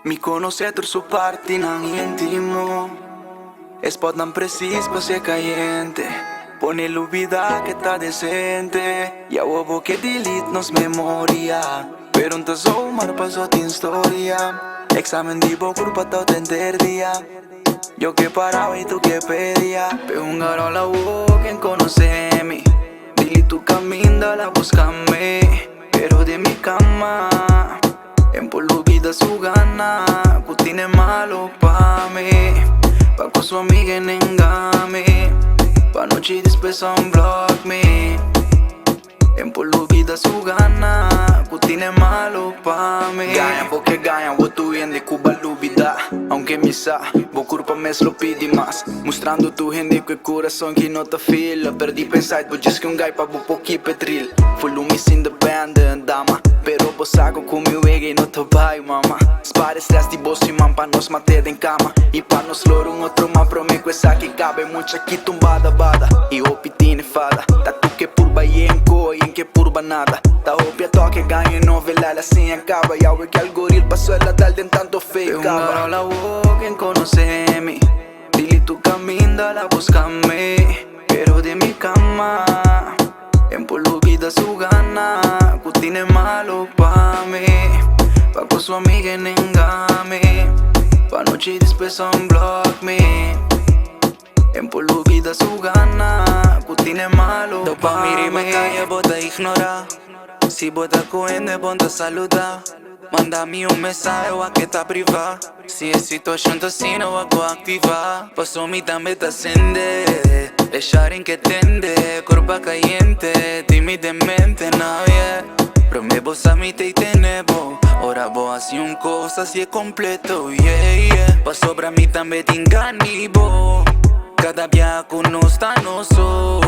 Mi conoscetor su parti non intimo. Spot non precis pa se caliente. Pone l'ubida que está decente. Ya huevo que delete nos memoria. Pero un tazo mar pasó tin historia. Examen di bo curpa tau tenter dia. Yo que paraba y tú que pedía. Pero un garo la boca en conocerme. Dili tu camino la búscame. Pero de mi cama empolvida su gana. Cutine malo pa' me. Pa' con su amiga en engame. Pa' noche después unblock me. Empolvida su gana. Cutine malo pa' me. Ganha porque ganha, o tu rende Cuba lúbida. Aunque me sa, vou culpa me lo pedi más. Mostrando tu rende com o coração que não tá fila. Perdi pensar, vou diz que um gai pa' vou pouquinho petril. Volumes independent, dama. Pero vos saco com meu ego e não te vai, mama. Spara stress di bolso e man pa' nos manter em cama. E pa' nos loro um outro man pro me questa que cabe. Mucha aqui tumbada, bada. E o pitine fada. Tá tu que purba e enco, e em que purba nada. Tá hopia toque ganha novela, assim acaba. E ao que algoril passou ela dal den tanto fake. Un garo la boca en conocerme. Dili tu camino la búscame. Pero de mi cama empolvida su gana. Cutine malo pa' me. Pa' con su amiga en engame. Pa' noche después unblock me. Empolvida su gana. Cutine malo Dopo pa' mi rima me. calle bota ignora. Si bota coende bota saluda. Manda-me mensagem ou a que tá privada. Se a situação tá assim não a vou activar. Passou-me também tá acender. Deixarem que tende. Corpo caliente. Timidamente não yeah. Pero me vos a mí te tenebo. Ora vou assim coisa se é completo yeah yeah. Passou pra mim também te enganibo. Cada dia conosco no so.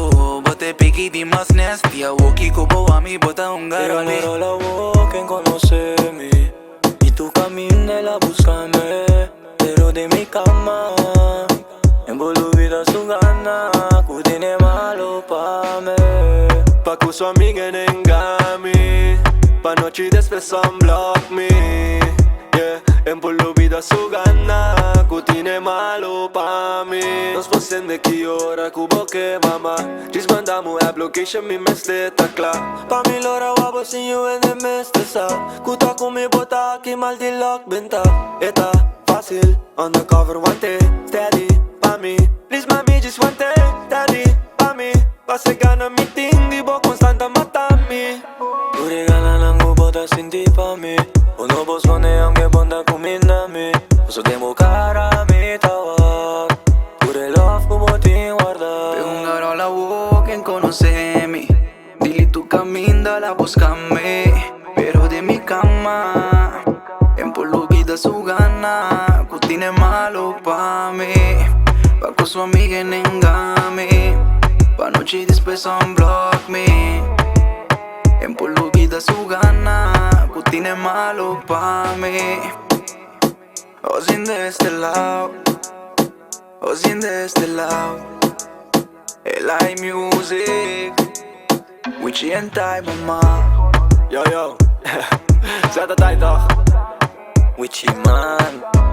Bote piqui di más nasty. A woki como a mí bota un garo. Pero la boca en conocerme. Y tu camino la búscame. Pero de mi cama envolvida su gana. Cutine malo pa' me. Pa' con su amiga en engame. Pa' noche después unblock me. Yeah, empolvida su gana. Cutine malo pa' me. Nos posten de que hora cubo que mama. Just mandamos application mi mesle ta klar. Pa' mi lora wabo sin you en el mes de sa. Kuta con mi bota aquí mal di lock venta. Eta fácil, undercover guante. Steady, pa' mi. Please mami, just guante. Steady, pa' mi. Pase gana mi ting, di bo constante matami. Tu regala nangu bota sin ti pa' mi. Uno bos kone aunque bonda kumina mi. Uso tempo cara mi tawag. Pure love como ti guarda. Pero un garo la boca en conocerme. Dili tu camino la búscame. Pero de mi cama empolvida su gana. Cutine malo pa' me. Pa' con su amiga en engame. Pa' noche después unblock me. Empolvida su gana. Cutine malo pa' me. O sin de este lado. O sin de este lado. El iMusic. Wichi en time, mama. Yo, yo. Zet het uit toch? Witchy man.